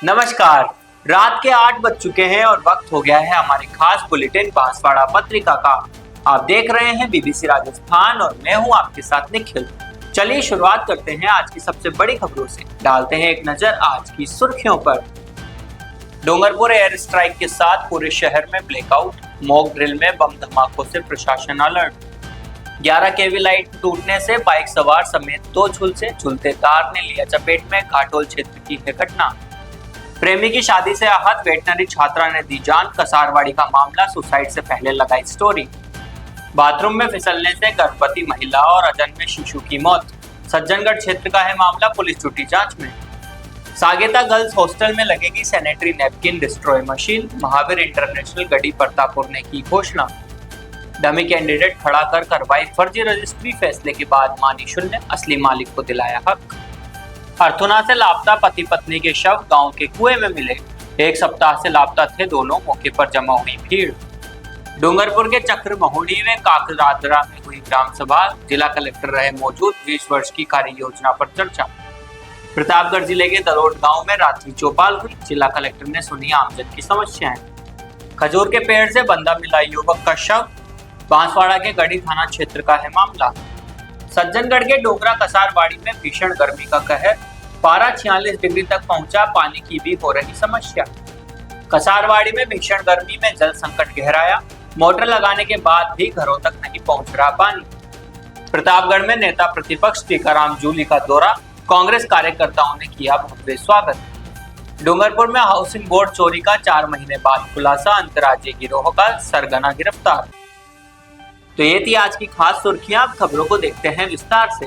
नमस्कार। रात के 8 बज चुके हैं और वक्त हो गया है हमारे खास बुलेटिन बांसवाड़ा पत्रिका का। आप देख रहे हैं बीबीसी राजस्थान और मैं हूं आपके साथ निखिल। चलिए शुरुआत करते हैं आज की सबसे बड़ी खबरों से। डालते हैं एक नजर आज की सुर्खियों पर। डूंगरपुर एयर स्ट्राइक के साथ पूरे शहर में ब्लैकआउट, मॉक ड्रिल में बम धमाकों से प्रशासन अलर्ट। 11 केवी लाइट टूटने से बाइक सवार समेत 2 झूलते तार ने लिया चपेट में, घाटोल क्षेत्र की है घटना। प्रेमी की शादी से आहत वेटनरी छात्रा ने दी जान, कसारवाड़ी का मामला, सुसाइड से पहले लगाई स्टोरी। बाथरूम में फिसलने से गर्भवती महिला और अजन्मे शिशु की मौत, सज्जनगढ़ क्षेत्र का है मामला, पुलिस जुटी जांच में। सागेता गर्ल्स हॉस्टल में लगेगी sanitary napkin destroy machine, Mahavir International Garhi Pratappur ने की घोषणा। डमी कैंडिडेट खड़ा कर करवाई फर्जी रजिस्ट्री, फैसले के बाद मानी शून्य, असली मालिक को दिलाया हक। अर्थुना से लापता पति पत्नी के शव गांव के कुएं में मिले, 1 सप्ताह से लापता थे दोनों, मौके पर जमा हुई भीड़। डूंगरपुर के चक्र महुड़ी में काकरादरा में हुई ग्राम सभा, जिला कलेक्टर रहे मौजूद, 20 वर्ष की कार्य योजना पर चर्चा। प्रतापगढ़ जिले के दरोड़ गांव में रात्रि चौपाल हुई, जिला कलेक्टर ने सुनी आमजन की समस्याएं। खजूर के पेड़ से बंधा मिला युवक का शव, बांसवाड़ा के गढ़ी थाना क्षेत्र का है मामला। सज्जनगढ़ के डोगरा कसारवाड़ी में भीषण गर्मी का कहर, पारा 46 डिग्री तक पहुंचा, पानी की भी हो रही समस्या। कसारवाड़ी में भीषण गर्मी में जल संकट गहराया, मोटर लगाने के बाद भी घरों तक नहीं पहुंच रहा पानी। प्रतापगढ़ में नेता प्रतिपक्ष टीकाराम जूली का दौरा, कांग्रेस कार्यकर्ताओं ने किया भव्य स्वागत। डूंगरपुर में हाउसिंग बोर्ड चोरी का 4 महीने बाद खुलासा, अंतर्राज्यीय गिरोह का सरगना गिरफ्तार। तो ये थी आज की खास सुर्खियां। खबरों को देखते हैं विस्तार से।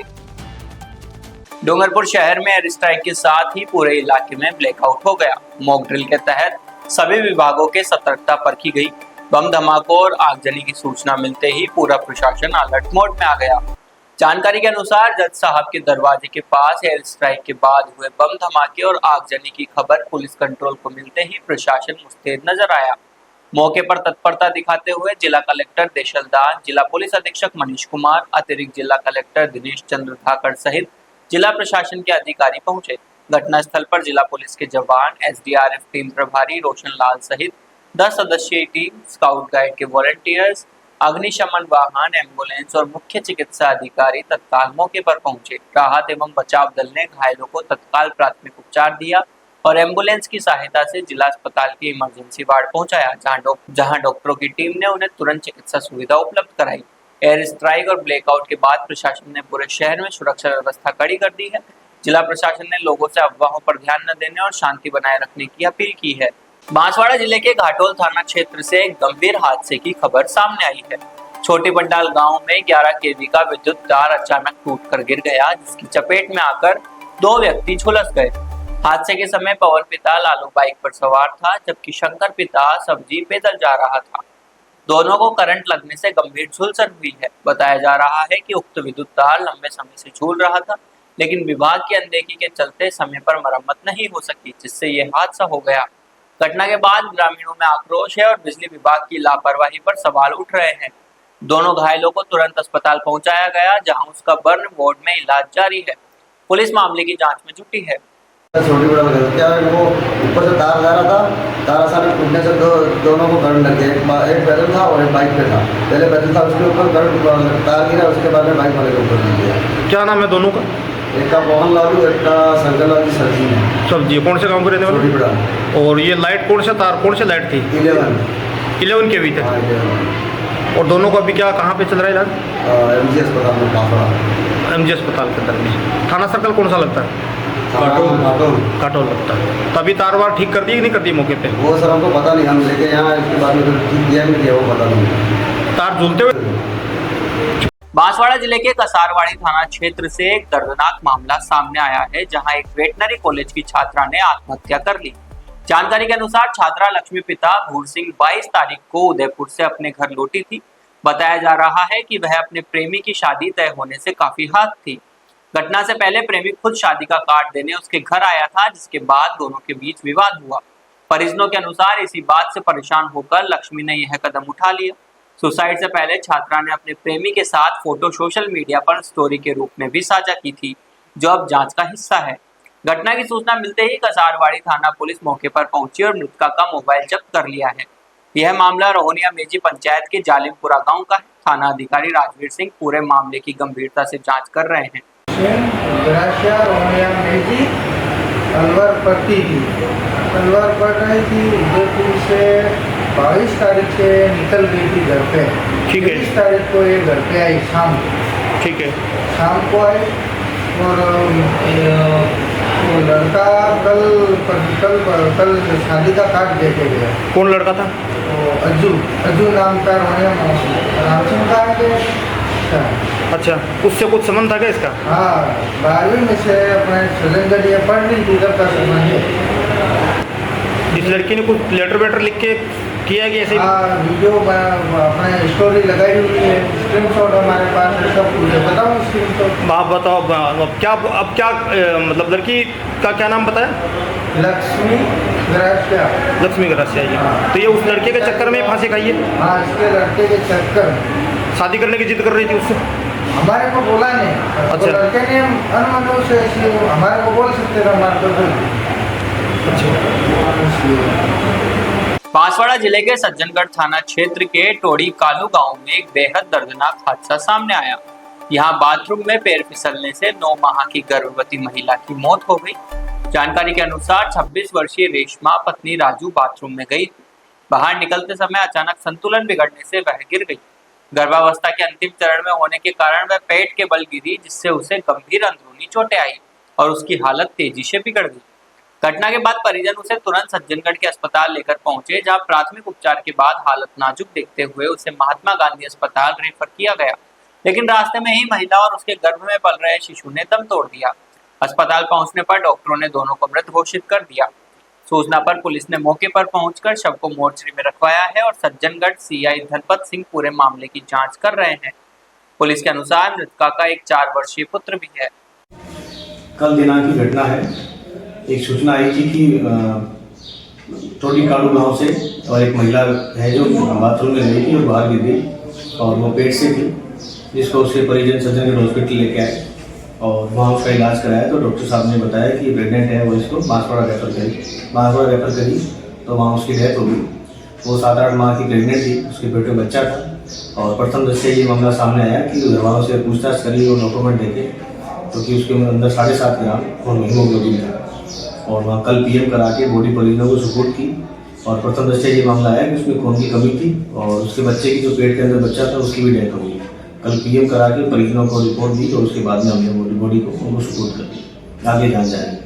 डूंगरपुर शहर में एयर स्ट्राइक के साथ ही पूरे इलाके में ब्लैकआउट हो गया। मॉक ड्रिल के तहत सभी विभागों के सतर्कता परखी गई। बम धमाकों और आगजनी की सूचना मिलते ही पूरा प्रशासन अलर्ट मोड में आ गया। जानकारी के अनुसार जज साहब के दरवाजे के पास एयर स्ट्राइक के बाद हुए बम धमाके और आगजनी की खबर पुलिस कंट्रोल को मिलते ही प्रशासन मुस्तैद नजर आया। मौके पर तत्परता दिखाते हुए जिला कलेक्टर देशलदास, जिला पुलिस अधीक्षक मनीष कुमार, अतिरिक्त जिला कलेक्टर दिनेश चंद्र धाकड़ सहित जिला प्रशासन के अधिकारी पहुंचे। घटनास्थल पर जिला पुलिस के जवान, एसडीआरएफ टीम प्रभारी रोशन लाल सहित 10 सदस्यीय टीम, स्काउट गाइड के वॉलंटियर्स, अग्निशमन वाहन, एम्बुलेंस और मुख्य चिकित्सा अधिकारी तत्काल मौके पर पहुंचे। राहत एवं बचाव दल ने घायलों को तत्काल प्राथमिक उपचार दिया और एम्बुलेंस की सहायता से जिला अस्पताल की इमरजेंसी वार्ड पहुंचाया, जहां डॉक्टरों की टीम ने उन्हें तुरंत चिकित्सा सुविधा उपलब्ध कराई। एयर स्ट्राइक और ब्लैकआउट के बाद प्रशासन ने पूरे शहर में सुरक्षा व्यवस्था कड़ी कर दी है। जिला प्रशासन ने लोगों से अफवाहों पर ध्यान न देने और शांति बनाए रखने की अपील की है। बांसवाड़ा जिले के घाटोल थाना क्षेत्र से एक गंभीर हादसे की खबर सामने आई है। छोटी पंडाल गाँव में 11 केवी का विद्युत तार अचानक टूटकर गिर गया, जिसकी चपेट में आकर 2 व्यक्ति झुलस गए। हादसे के समय पवन पिता लालू बाइक पर सवार था, जबकि शंकर पिता सब्जी पैदल जा रहा था। दोनों को करंट लगने से गंभीर झुलसन हुई है। बताया जा रहा है कि उक्त विद्युत तार लंबे समय से झूल रहा था, लेकिन विभाग की अनदेखी के चलते समय पर मरम्मत नहीं हो सकी, जिससे ये हादसा हो गया। घटना के बाद ग्रामीणों में आक्रोश है और बिजली विभाग की लापरवाही पर सवाल उठ रहे हैं। दोनों घायलों को तुरंत अस्पताल पहुंचाया गया, जहां उसका बर्न वार्ड में इलाज जारी है। पुलिस मामले की जाँच में जुटी है। छोटी बड़ा क्या वो ऊपर से तार जा रहा था, तार अचानक टूटने से दोनों को करंट लग गया। एक पैदल था और एक बाइक पे था। पहले पैदल था, उसके ऊपर करंट तार गिरा, उसके बाद में बाइक वाले के ऊपर गिर गया। क्या नाम है दोनों का? एक का मोहन लालू, एक का शंकर लाल की सब्जी है। सब्जी कौन से गांव के रहने वाले? छोटी बड़ा। और ये लाइट कौन सा तार, कौन सी लाइट थी? 11 के भी थे। और दोनों को अभी क्या, कहाँ पे चल रहा है इलाज? एमजी अस्पताल में काफड़ा। एमजी अस्पताल के अंदर में। थाना सर्कल कौन सा लगता है? काटोल लगता है। तभी तार वार ठीक कर दी कि नहीं कर दी मौके पे? वो सर हमको पता नहीं, हम लेके यहाँ इसके बाद में ठीक किया नहीं किया वो पता नहीं। तार झूलते हुए। बांसवाड़ा जिले के कसारवाड़ी थाना क्षेत्र से एक दर्दनाक मामला सामने आया है, जहां एक वेटनरी कॉलेज की छात्रा ने आत्महत्या कर ली। जानकारी के अनुसार छात्रा लक्ष्मी पिता भूर सिंह 22 तारीख को उदयपुर से अपने घर लौटी थी। बताया जा रहा है कि वह अपने प्रेमी की शादी तय होने से काफी हाथ थी। घटना से पहले प्रेमी खुद शादी का कार्ड देने उसके घर आया था, जिसके बाद दोनों के बीच विवाद हुआ। परिजनों के अनुसार इसी बात से परेशान होकर लक्ष्मी ने यह कदम उठा लिया। सुसाइड से पहले छात्रा ने अपने प्रेमी के साथ फोटो सोशल मीडिया पर स्टोरी के रूप में भी साझा की थी, जो अब जांच का हिस्सा है। घटना की सूचना मिलते ही कसारवाड़ी थाना पुलिस मौके पर पहुंची और मृतका का मोबाइल जब्त कर लिया है। यह मामला रोहनिया मेजी पंचायत के जालिमपुरा गांव का है। थाना अधिकारी राजवीर सिंह पूरे मामले की गंभीरता से जांच कर रहे हैं। रोहनिया मेजी अलवर पड़ रही थी, उदयपुर से 22 तारीख से निकल गई थी घर पे। ठीक है। 23 तारीख को ये घर पे आई शाम को। ठीक है। शाम को आई और वो लड़का कल शादी का कार्ड देके गया। कौन लड़का था? वो अज्जू नाम का रोहनिया रामसिंह का है। अच्छा, उससे कुछ संबंध था क्या इसका? हाँ, 12वीं में से अपने सजनगढ़ ये पढ़ रही थी, तब का संबंध है। जिस लड़की ने कुछ लेटर वेटर लिख के किया कि ऐसे? हाँ, वीडियो अपने स्टोरी लगाई हुई है, स्क्रीनशॉट हमारे पास है, सब कुछ है। बताओ स्क्रीनशॉट। आप बताओ अब क्या मतलब लड़की का क्या नाम बताया? लक्ष्मी ग्रासिया। हाँ। तो ये उस लड़के के चक्कर में फांसी खाई है? हाँ, इसके लड़के के चक्कर में शादी करने की जिद कर रही थी उससे? हमारे को बोला नहीं। अच्छा। तो लड़के ने अनुमति से इसलिए हमारे को बोल सकते थे, हमारे को बांसवाड़ा जिले के सज्जनगढ़ थाना क्षेत्र के टोड़ी कालू गांव में एक बेहद दर्दनाक हादसा सामने आया। यहां बाथरूम में पैर फिसलने से 9 माह की गर्भवती महिला की मौत हो गई। जानकारी के अनुसार 26 वर्षीय रेशमा पत्नी राजू बाथरूम में गई। बाहर निकलते समय अचानक संतुलन बिगड़ने से वह गिर गई। गर्भावस्था के अंतिम चरण में होने के कारण वह पेट के बल गिरी, जिससे उसे गंभीर अंदरूनी चोटें आई और उसकी हालत तेजी से बिगड़ गई। घटना के बाद परिजन उसे तुरंत सज्जनगढ़ के अस्पताल लेकर पहुंचे, जहां प्राथमिक उपचार के बाद हालत नाजुक देखते हुए उसे महात्मा गांधी अस्पताल रेफर किया गया। लेकिन रास्ते में ही महिला और उसके गर्भ में पल रहे शिशु ने दम तोड़ दिया। अस्पताल पहुंचने पर डॉक्टरों ने दोनों को मृत घोषित कर दिया। सूचना पर पुलिस ने मौके पर पहुंचकर शव को मोर्चरी में रखवाया है और सज्जनगढ़ सीआई धनपत सिंह पूरे मामले की जांच कर रहे हैं। पुलिस के अनुसार मृतका का एक 4 वर्षीय पुत्र भी है। कल दिनांक की घटना है। एक सूचना आई थी कि टोडी कालू गांव से और एक महिला है जो बाथरूम में गई थी और बाहर गिर गई और वो पेट से थी, जिसको उसके परिजन सज्जनगढ़ हॉस्पिटल लेके आए और वहाँ उसका इलाज कराया। तो डॉक्टर साहब ने बताया कि प्रेग्नेंट है, वो इसको बांसवाड़ा रेफर करी तो वहाँ उसकी डेथ हो गई। वो 7-8 माह की प्रेग्नेंट थी, उसके पेट में बच्चा था और प्रथम दृष्टया ये मामला सामने आया कि घर वालों से पूछताछ करी और डॉक्यूमेंट देखे तो कि उसके अंदर 7.5 ग्राम खून हीमोग्लोबिन था और वहाँ कल पीएम करा के बॉडी परिजनों को सपोर्ट की और प्रथम दृष्टया ये मामला आया कि उसमें खून की कमी थी और उसके बच्चे की जो पेट के अंदर बच्चा था उसकी भी डेथ हो गई। कल पीएम करा के परिजनों को रिपोर्ट दी और उसके बाद में हमने बॉडी को उनको सपोर्ट कर दी। आगे जान जाएंगे।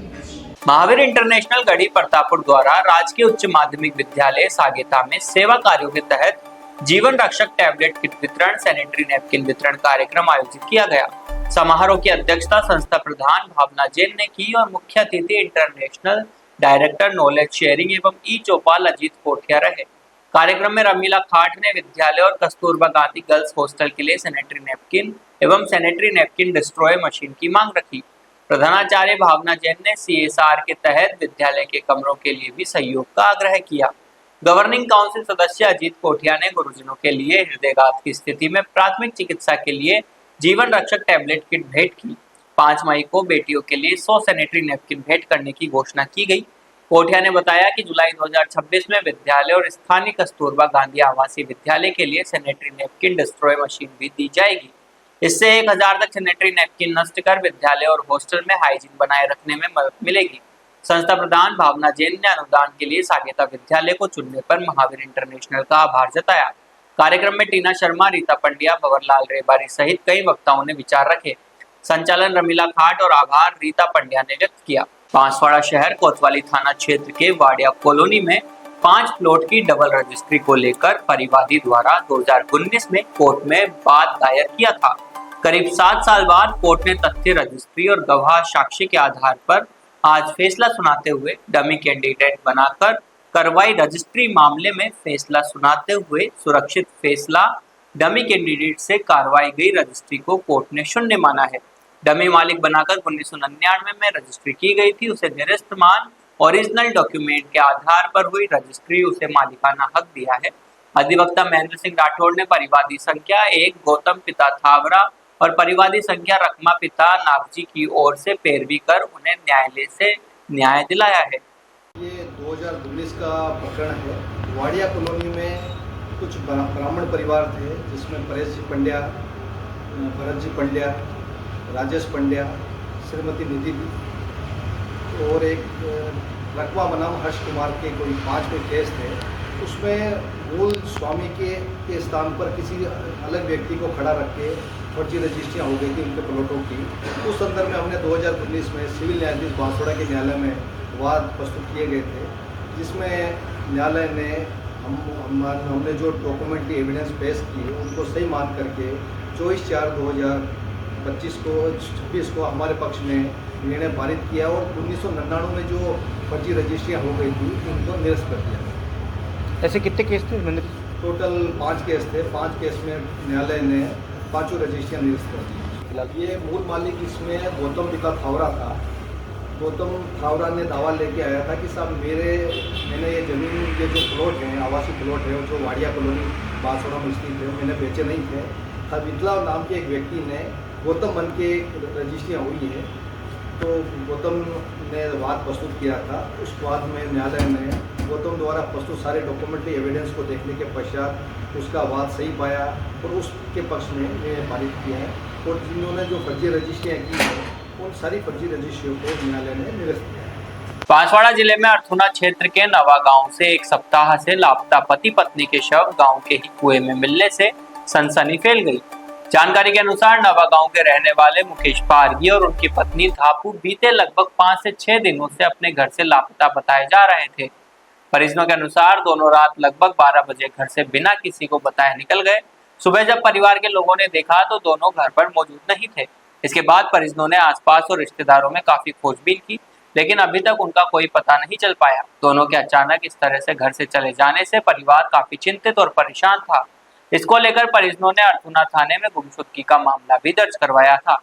महावीर इंटरनेशनल गढ़ी प्रतापपुर द्वारा राजकीय उच्च माध्यमिक विद्यालय सागेता में सेवा कार्यों के तहत जीवन रक्षक टैबलेट किट वितरण, सैनिटरी नैपकिन वितरण कार्यक्रम आयोजित किया गया। समारोह की अध्यक्षता संस्था प्रधान भावना जैन ने की और मुख्य अतिथि इंटरनेशनल डायरेक्टर नॉलेज शेयरिंग एवं ई चौपाल अजीत कोठिया रहे। कार्यक्रम में रमीला खाट ने विद्यालय और कस्तूरबा गांधी गर्ल्स हॉस्टल के लिए सैनिटरी नैपकिन एवं सैनिटरी नैपकिन डिस्ट्रॉय मशीन की मांग रखी। प्रधानाचार्य भावना जैन ने CSR के तहत विद्यालय के कमरों के लिए भी सहयोग का आग्रह किया। गवर्निंग काउंसिल सदस्य अजीत कोठिया ने गुरुजनों के लिए हृदयघात की स्थिति में प्राथमिक चिकित्सा के लिए जीवन रक्षक टैबलेट किट भेंट की। 5 मई को बेटियों के लिए 100 सैनिटरी नैपकिन भेंट करने की घोषणा की गई। कोठिया ने बताया कि जुलाई 2026 में विद्यालय और स्थानीय कस्तूरबा गांधी आवासीय विद्यालय के लिए सैनिटरी नैपकिन डिस्ट्रॉय मशीन भी दी जाएगी। इससे 1000 तक सैनिटरी नैपकिन नष्ट कर विद्यालय और हॉस्टल में हाइजीन बनाए रखने में मदद मिलेगी। संस्था प्रधान भावना जैन ने अनुदान के लिए सागेता विद्यालय को चुनने पर महावीर इंटरनेशनल का आभार जताया। कार्यक्रम में टीना शर्मा, रीता पंड्या, भंवरलाल रेबारी सहित कई वक्ताओं ने विचार रखे। संचालन रमीला खाट और आभार रीता पंड्या ने व्यक्त किया। बांसवाड़ा शहर कोतवाली थाना क्षेत्र के वाडिया कॉलोनी में 5 प्लॉट की डबल रजिस्ट्री को लेकर परिवादी द्वारा 2019 में कोर्ट में वाद दायर किया था। करीब 7 साल बाद कोर्ट ने तथ्य, रजिस्ट्री और गवाह साक्ष्य के आधार पर आज फैसला सुनाते हुए डमी कैंडिडेट बनाकर करवाई रजिस्ट्री मामले में फैसला सुनाते हुए सुरक्षित फैसला डमी कैंडिडेट से कार्रवाई गई रजिस्ट्री को कोर्ट ने शून्य माना है। डमी मालिक बनाकर 1999 में रजिस्ट्री की गई थी, उसे निरस्त मान ओरिजिनल डॉक्यूमेंट के आधार पर हुई रजिस्ट्री उसे मालिकाना हक दिया है। अधिवक्ता महेंद्र सिंह राठौड़ ने परिवादी संख्या 1 गौतम पिता थावरा और परिवादी संख्या रकमा पिता नागजी की ओर से पैरवी कर उन्हें न्यायालय से न्याय दिलाया है। ये 2019 का प्रकरण है। वाड़िया कॉलोनी में कुछ ब्राह्मण परिवार थे, जिसमें परेश जी पंड्या, भरत जी पंड्या, राजेश पंड्या, श्रीमती निधि और एक रकबा बनाम हर्ष कुमार के कोई 5 कोई केस थे। उसमें मूल स्वामी के स्थान पर किसी अलग व्यक्ति को खड़ा रख के फर्जी रजिस्ट्रियाँ हो गई थी उनके प्लॉटों की। उस संदर्भ में हमने 2019 में सिविल न्यायाधीश बांसवाड़ा के न्यायालय में वाद प्रस्तुत किए गए थे, जिसमें न्यायालय ने हमने जो डॉक्यूमेंट्री एविडेंस पेश की उनको सही मान करके 24/4/2025 को 26 को हमारे पक्ष में निर्णय पारित किया और 1999 में जो फर्जी रजिस्ट्रियाँ हो गई थी उनको निरस्त कर दिया। ऐसे कितने केस थे? टोटल 5 केस थे। 5 केस में न्यायालय ने 5 रजिस्ट्रियाँ निरस्त कर दी। ये मूल मालिक इसमें गौतम पिता थावरा था। गौतम थावरा ने दावा लेके आया था कि साहब मैंने ये ज़मीन, ये जो प्लॉट हैं, आवासीय प्लॉट है, जो वाड़िया कॉलोनी बांसवाड़ा में स्थित है, मैंने बेचे नहीं थे। खबितला नाम के एक व्यक्ति ने गौतम बन के रजिस्ट्रियाँ हुई है, तो गौतम ने वाद प्रस्तुत किया था। उस वाद में न्यायालय ने गौतम द्वारा प्रस्तुत सारे डॉक्यूमेंट्री एविडेंस को देखने के पश्चात उसका वाद सही पाया और उसके पक्ष में निर्णय पारित किया है। और जिन्होंने जो फर्जी रजिस्ट्रियाँ की हैं उन सारी फर्जी रजिस्ट्रियों को न्यायालय ने निरस्त किया। बांसवाड़ा जिले में अर्थुना क्षेत्र के नवा गांव से एक सप्ताह से लापता पति पत्नी के शव गांव के ही कुएं में मिलने से सनसनी फैल गई। जानकारी के अनुसार नवा गांव के रहने वाले मुकेश पारगी और उनकी पत्नी धापू बीते लगभग 5 से 6 दिनों से अपने घर से लापता बताए जा रहे थे। परिजनों के अनुसार दोनों रात लगभग 12 बजे घर से बिना किसी को बताए निकल गए। सुबह जब परिवार के लोगों ने देखा तो दोनों घर पर मौजूद नहीं थे। इसके बाद परिजनों ने आसपास और रिश्तेदारों में काफी खोजबीन की, लेकिन अभी तक उनका कोई पता नहीं चल पाया। दोनों के अचानक इस तरह से घर से चले जाने से परिवार काफी चिंतित और परेशान था। इसको लेकर परिजनों ने अर्थुना थाने में गुमशुदगी का मामला भी दर्ज करवाया था।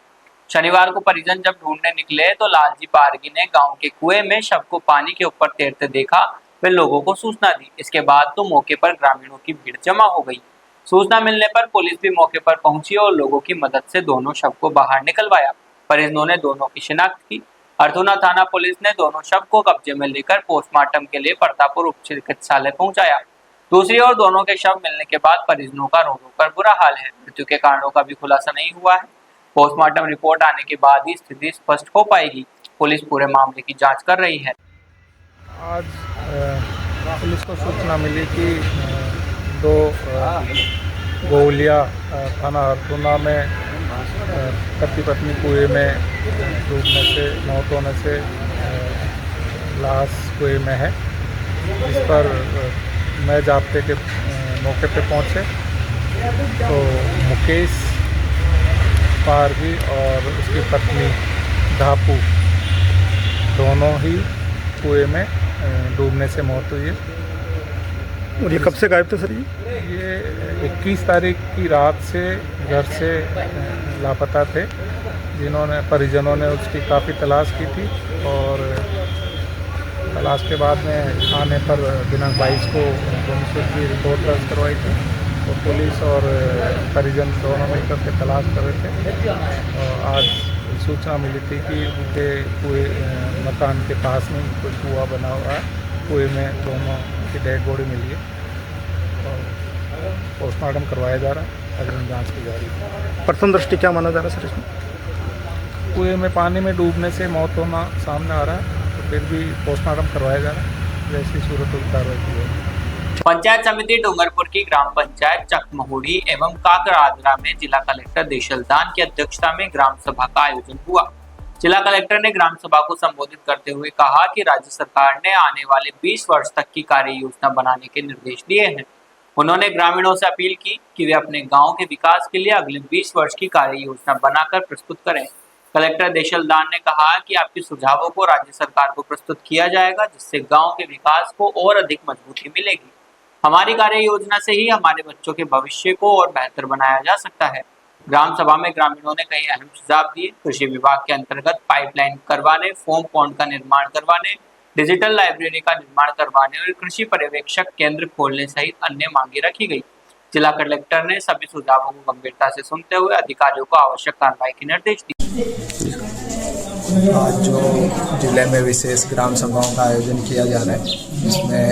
शनिवार को परिजन जब ढूंढने निकले तो लालजी पारगी ने गांव के कुएं में शव को पानी के ऊपर तैरते देखा। वे लोगों को सूचना दी। इसके बाद तो मौके पर ग्रामीणों की भीड़ जमा हो गई। सूचना मिलने पर पुलिस भी मौके पर पहुंची और लोगों की मदद से दोनों शव को बाहर निकलवाया। परिजनों ने दोनों की शिनाख्त की। अर्थुना थाना पुलिस ने दोनों शव को कब्जे में लेकर पोस्टमार्टम के लिए प्रतापपुर उप चिकित्सालय पहुंचाया। दूसरी ओर दोनों के शव मिलने के बाद परिजनों का रो रो कर बुरा हाल है। मृत्यु के कारणों का भी खुलासा नहीं हुआ है। पोस्टमार्टम रिपोर्ट आने के बाद ही स्थिति स्पष्ट हो पाएगी। पुलिस पूरे मामले की जांच कर रही है। आज पुलिस को सूचना मिली कि 2 गोलिया थाना अर्थुना में पति पत्नी कुएं में डूबने से मौत होने से लाश कुएं में है। इस पर मैं जाब्ते के मौके पे पहुंचे तो मुकेश पारगी और उसकी पत्नी धापू दोनों ही कुएं में डूबने से मौत हुई है। और ये कब से गायब थे सर? ये 21 तारीख की रात से घर से लापता थे, जिन्होंने परिजनों ने उसकी काफ़ी तलाश की थी और तलाश के बाद में थाने पर दिनांक 22 को गुमशुदगी रिपोर्ट दर्ज करवाई थी। तो पुलिस और परिजन दोनों मिलकर के तलाश कर रहे थे और आज सूचना मिली थी कि उनके कुएं मकान के पास में कोई कुआं बना हुआ है, कुएं में दोनों की डेड बॉडी मिली है और पोस्टमार्टम करवाया जा रहा है। अग्रिम जांच की जा रही है। प्रथम दृष्टि क्या माना जा रहा है सर इसमें? कुएं में पानी में डूबने से मौत होना सामने आ रहा है, तो फिर भी पोस्टमार्टम करवाया जा रहा है। जैसी सूरत होगी कार्रवाई की जाएगी। पंचायत समिति डूंगरपुर की ग्राम पंचायत चकमहुड़ी एवं काकरादरा में जिला कलेक्टर देशल दान की अध्यक्षता में ग्राम सभा का आयोजन हुआ। जिला कलेक्टर ने ग्राम सभा को संबोधित करते हुए कहा कि राज्य सरकार ने आने वाले 20 वर्ष तक की कार्य योजना बनाने के निर्देश दिए हैं। उन्होंने ग्रामीणों से अपील की कि वे अपने गांव के विकास के लिए अगले 20 वर्ष की कार्य योजना बनाकर प्रस्तुत करें। कलेक्टर देशल दान ने कहा कि आपके सुझावों को राज्य सरकार को प्रस्तुत किया जाएगा, जिससे गांव के विकास को और अधिक मजबूती मिलेगी। हमारी कार्य योजना से ही हमारे बच्चों के भविष्य को और बेहतर बनाया जा सकता है। ग्राम सभा में ग्रामीणों ने कई अहम सुझाव दिए। कृषि विभाग के अंतर्गत पाइपलाइन करवाने, फोम पॉन्ड का निर्माण करवाने, डिजिटल लाइब्रेरी का निर्माण करवाने और कृषि पर्यवेक्षक केंद्र खोलने सहित अन्य मांगे रखी गई। जिला कलेक्टर ने सभी सुझावों को गंभीरता से सुनते हुए अधिकारियों को आवश्यक कार्रवाई के निर्देश दिए। आज जो जिले में विशेष ग्राम सभाओं का आयोजन किया जा रहा है, इसमें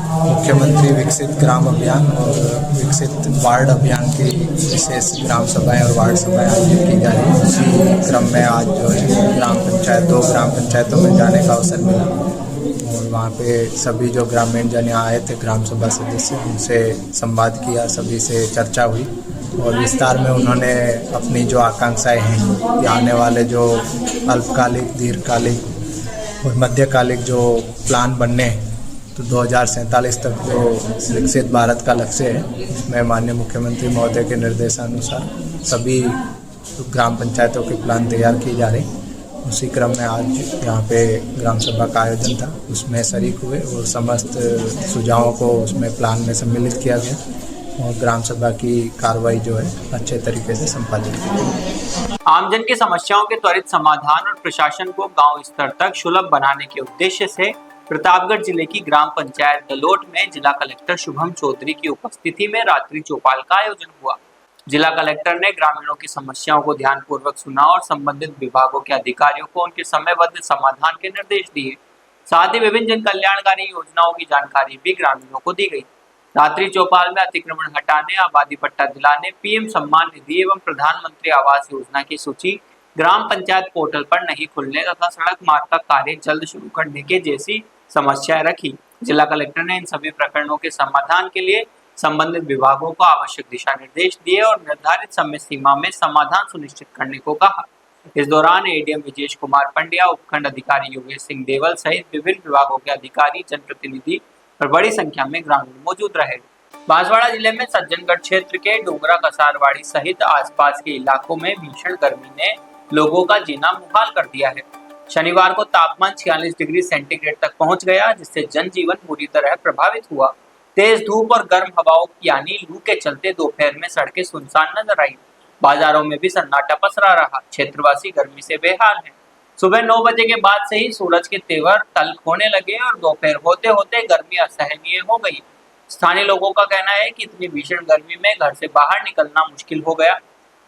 मुख्यमंत्री विकसित ग्राम अभियान और विकसित वार्ड अभियान की विशेष ग्राम सभाएं और वार्ड सभाएं आयोजित की जा रही हैं। उसी क्रम में आज जो है दो ग्राम पंचायतों में जाने का अवसर मिला और वहाँ पे सभी जो ग्रामीण जन आए थे ग्राम सभा सदस्य, उनसे संवाद किया, सभी से चर्चा हुई और विस्तार में उन्होंने अपनी जो आकांक्षाएं हैं कि आने वाले जो अल्पकालिक, दीर्घकालिक और मध्यकालिक जो प्लान बनने हैं, तो 2047 तक जो विकसित भारत का लक्ष्य है, उसमें माननीय मुख्यमंत्री महोदय के निर्देशानुसार सभी ग्राम पंचायतों के प्लान तैयार किए जा रहे हैं। उसी क्रम में आज यहाँ पे ग्राम सभा का आयोजन था, उसमें शरीक हुए और समस्त सुझावों को उसमें प्लान में सम्मिलित किया गया और ग्राम सभा की कार्रवाई जो है अच्छे तरीके से संपादित की। आमजन की समस्याओं के त्वरित समाधान और प्रशासन को गांव स्तर तक सुलभ बनाने के उद्देश्य से प्रतापगढ़ जिले की ग्राम पंचायत दलोट में जिला कलेक्टर शुभम चौधरी की उपस्थिति में रात्रि चौपाल का आयोजन हुआ। जिला कलेक्टर ने ग्रामीणों की समस्याओं को ध्यानपूर्वक सुना और संबंधित विभागों के अधिकारियों को उनके समयबद्ध समाधान के निर्देश दिए। साथ ही विभिन्न जन कल्याणकारी योजनाओं की जानकारी भी ग्रामीणों को दी गई। रात्रि चौपाल में अतिक्रमण हटाने, आबादी पट्टा दिलाने, पीएम सम्मान निधि एवं प्रधानमंत्री आवास योजना की सूची ग्राम पंचायत पोर्टल पर नहीं खुलने तथा सड़क मार्ग का कार्य जल्द शुरू करने के जैसी समस्याएं रखी। जिला कलेक्टर ने इन सभी प्रकरणों के समाधान के लिए संबंधित विभागों को आवश्यक दिशा निर्देश दिए और निर्धारित समय सीमा में समाधान सुनिश्चित करने को कहा। इस दौरान एडीएम विजेश कुमार पंड्या, उपखंड अधिकारी योगेश सिंह देवल सहित विभिन्न विभागों के अधिकारी, जनप्रतिनिधि और बड़ी संख्या में ग्रामीण मौजूद रहे। बांसवाड़ा जिले में सज्जनगढ़ क्षेत्र के डोंगरा कसारवाड़ी सहित आसपास के इलाकों में भीषण गर्मी ने लोगों का जीना मुहाल कर दिया है। शनिवार को तापमान 46 डिग्री सेंटीग्रेड तक पहुंच गया, जिससे जनजीवन पूरी तरह प्रभावित हुआ। तेज धूप और गर्म हवाओं यानी लू के चलते दोपहर में सड़कें सुनसान नजर आई। बाजारों में भी सन्नाटा पसरा रहा। क्षेत्रवासी गर्मी से बेहाल हैं। सुबह 9 बजे के बाद से ही सूरज के तेवर तल्ख होने लगे और दोपहर होते होते गर्मी असहनीय हो गई। स्थानीय लोगों का कहना है कि इतनी भीषण गर्मी में घर से बाहर निकलना मुश्किल हो गया।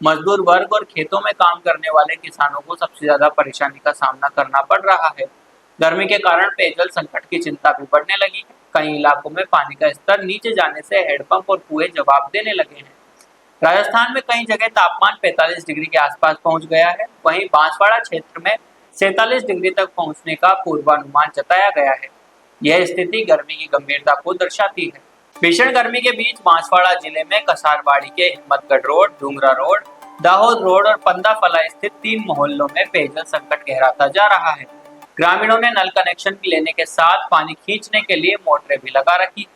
मजदूर वर्ग और खेतों में काम करने वाले किसानों को सबसे ज्यादा परेशानी का सामना करना पड़ रहा है। गर्मी के कारण पेयजल संकट की चिंता भी बढ़ने लगी है। कई इलाकों में पानी का स्तर नीचे जाने से हैंडपंप और कुएं जवाब देने लगे हैं। राजस्थान में कई जगह तापमान 45 डिग्री के आसपास पहुंच गया है। वहीं बांसवाड़ा क्षेत्र में 47 डिग्री तक पहुंचने का पूर्वानुमान जताया गया है। यह स्थिति गर्मी की गंभीरता को दर्शाती है। भीषण गर्मी के बीच बांसवाड़ा जिले में कसारवाड़ी के Himmatgarh road, Doongra road, Dahod road और पंदाफला स्थित 3 मोहल्लों में पेयजल संकट गहराता जा रहा है। ग्रामीणों ने नल कनेक्शन लेने के साथ पानी खींचने के लिए मोटरें भी लगा रखी,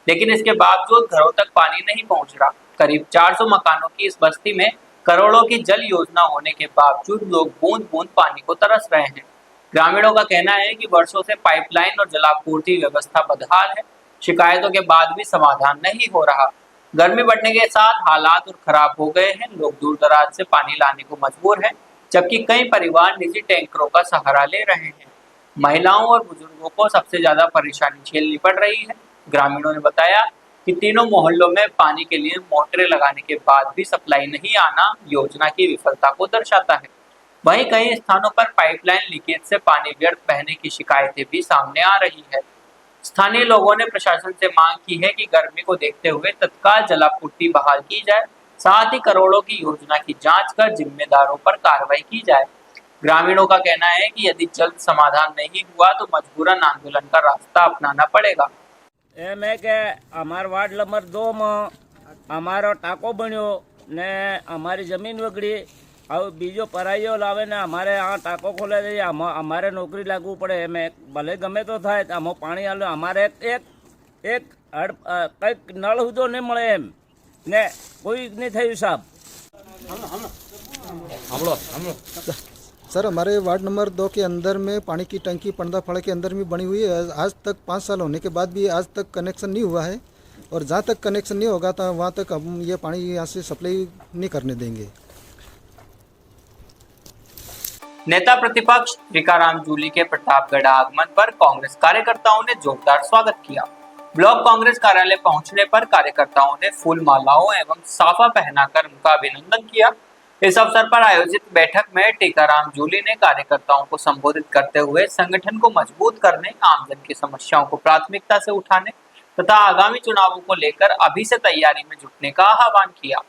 लेकिन इसके बावजूद घरों तक पानी नहीं पहुंच रहा। करीब 400 मकानों की इस बस्ती में करोड़ों की जल योजना होने के बावजूद लोग बूंद बूंद पानी को तरस रहे हैं। ग्रामीणों का कहना है कि वर्षों से पाइपलाइन और जलापूर्ति व्यवस्था बदहाल है। शिकायतों के बाद भी समाधान नहीं हो रहा। गर्मी बढ़ने के साथ हालात और खराब हो गए हैं। लोग दूर दराज से पानी लाने को मजबूर हैं, जबकि कई परिवार निजी टैंकरों का सहारा ले रहे हैं। महिलाओं और बुजुर्गों को सबसे ज्यादा परेशानी झेलनी पड़ रही है। ग्रामीणों ने बताया कि तीनों मोहल्लों में पानी के लिए मोटरें लगाने के बाद भी सप्लाई नहीं आना योजना की विफलता को दर्शाता है। वहीं कई स्थानों पर पाइपलाइन लीकेज से पानी व्यर्थ बहने की शिकायतें भी सामने आ रही है। स्थानीय लोगों ने प्रशासन से मांग की है कि गर्मी को देखते हुए तत्काल जलापूर्ति बहाल की जाए, साथ ही करोड़ों की योजना की जांच कर जिम्मेदारों पर कार्रवाई की जाए। ग्रामीणों का कहना है कि यदि जल्द समाधान नहीं हुआ तो मजबूरन आंदोलन का रास्ता अपनाना पड़ेगा। एम है कि अमार वार्ड नंबर 2 में अमारो टाको बन्यो ने अमारी जमीन वगड़ी और बीजो पराईओ लावे ने अमारे आ टाको खोले दे अमारे नौकरी लागू पड़े। एम भले गमे तो थाय अमो पानी आलो अमारे एक कंईक नल सुधो नहीं मळे एम ने कोई नहीं थयुं साहब। सर हमारे वार्ड नंबर 2 के अंदर में पानी की टंकी पंडाफड़ा के अंदर में बनी हुई है। आज तक 5 साल होने के बाद भी आज तक कनेक्शन नहीं हुआ है और जहाँ तक कनेक्शन नहीं होगा तो वहाँ तक हम ये पानी यहाँ से सप्लाई नहीं करने देंगे। नेता प्रतिपक्ष टीकाराम जूली के प्रतापगढ़ आगमन पर कांग्रेस कार्यकर्ताओं ने जोरदार स्वागत किया। ब्लॉक कांग्रेस कार्यालय पहुंचने पर कार्यकर्ताओं ने फूल मालाओं एवं साफा पहनाकर उनका अभिनंदन किया। इस अवसर पर आयोजित बैठक में टीकाराम जूली ने कार्यकर्ताओं को संबोधित करते हुए संगठन को मजबूत करने, आमजन की समस्याओं को प्राथमिकता से उठाने तथा आगामी चुनावों को लेकर अभी से तैयारी में जुटने का आह्वान किया।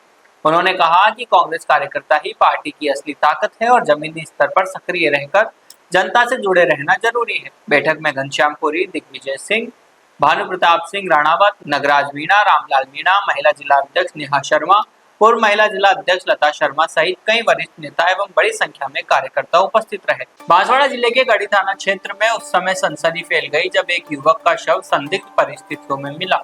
उन्होंने कहा कि कांग्रेस कार्यकर्ता ही पार्टी की असली ताकत है और जमीनी स्तर पर सक्रिय रहकर जनता से जुड़े रहना जरूरी है। बैठक में घनश्याम पुरी, दिग्विजय सिंह, भानु प्रताप सिंह राणावत, नगराज मीणा, रामलाल मीणा, महिला जिला अध्यक्ष नेहा शर्मा, पूर्व महिला जिला अध्यक्ष लता शर्मा सहित कई वरिष्ठ नेता एवं बड़ी संख्या में कार्यकर्ता उपस्थित रहे। बांसवाड़ा जिले के गढ़ी थाना क्षेत्र में उस समय सनसनी फैल गई जब एक युवक का शव संदिग्ध परिस्थितियों में मिला।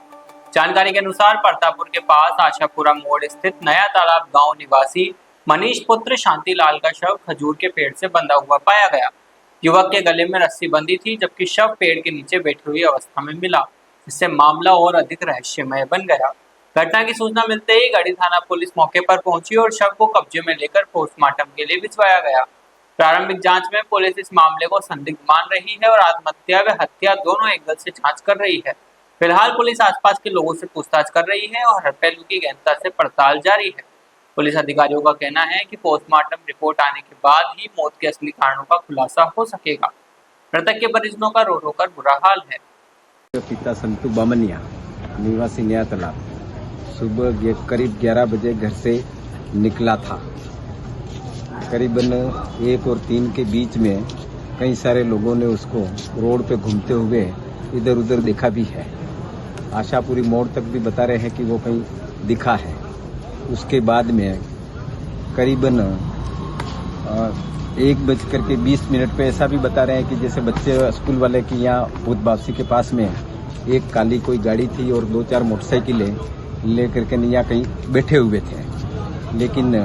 जानकारी के अनुसार परतापुर के पास आशापुरा मोड़ स्थित नया तालाब गांव निवासी मनीष पुत्र शांतिलाल का शव खजूर के पेड़ से बंधा हुआ पाया गया। युवक के गले में रस्सी बंधी थी, जबकि शव पेड़ के नीचे बैठी हुई अवस्था में मिला, जिससे मामला और अधिक रहस्यमय बन गया। घटना की सूचना मिलते ही गढ़ी थाना पुलिस मौके पर पहुंची और शव को कब्जे में लेकर पोस्टमार्टम के लिए भिजवाया गया। प्रारंभिक जांच में पुलिस इस मामले को संदिग्ध मान रही है और आत्महत्या व हत्या दोनों एंगल से जांच कर रही है। फिलहाल पुलिस आसपास के लोगों से पूछताछ कर रही है और हर पहलू की गहनता से पड़ताल जारी है। पुलिस अधिकारियों का कहना है कि पोस्टमार्टम रिपोर्ट आने के बाद ही मौत के असली कारणों का खुलासा हो सकेगा। मृतक के परिजनों का रो रो कर बुरा हाल है। पिता संतू बामनिया, निवासी नया तालाब, सुबह करीब 11 बजे घर से निकला था। करीबन 1 और 3 के बीच में कई सारे लोगों ने उसको रोड पे घूमते हुए इधर उधर देखा भी है। आशापुरी मोड़ तक भी बता रहे हैं कि वो कहीं दिखा है। उसके बाद में करीबन 1:20 पे ऐसा भी बता रहे हैं कि जैसे बच्चे स्कूल वाले की यहाँ भूत वापसी के पास में एक काली कोई गाड़ी थी और 2-4 मोटरसाइकिलें लेकर के यहाँ कहीं बैठे हुए थे। लेकिन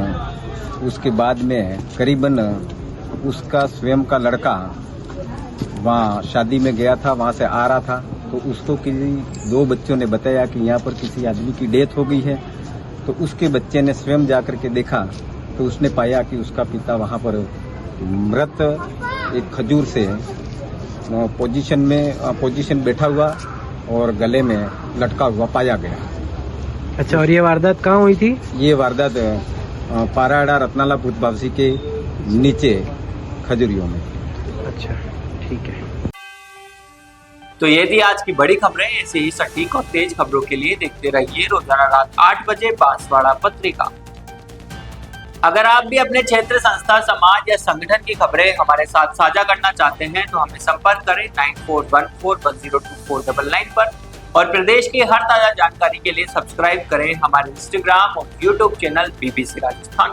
उसके बाद में करीबन उसका स्वयं का लड़का वहाँ शादी में गया था, वहाँ से आ रहा था, तो उसको किसी 2 बच्चों ने बताया कि यहाँ पर किसी आदमी की डेथ हो गई है। तो उसके बच्चे ने स्वयं जाकर के देखा तो उसने पाया कि उसका पिता वहाँ पर मृत एक खजूर से पोजीशन बैठा हुआ और गले में लटका हुआ पाया गया। अच्छा, और ये वारदात कहाँ हुई थी? ये वारदात पाराड़ा रत्नाला भूत वापसी के नीचे खजूरियों में। अच्छा, ठीक है। तो ये थी आज की बड़ी खबरें। ऐसे ही सटीक और तेज खबरों के लिए देखते रहिए रोजाना रात 8 बजे बांसवाड़ा पत्रिका। अगर आप भी अपने क्षेत्र, संस्था, समाज या संगठन की खबरें हमारे साथ साझा करना चाहते हैं तो हमें संपर्क करें 9414102499 पर और प्रदेश की हर ताजा जानकारी के लिए सब्सक्राइब करें हमारे इंस्टाग्राम और यूट्यूब चैनल बीबीसी राजस्थान।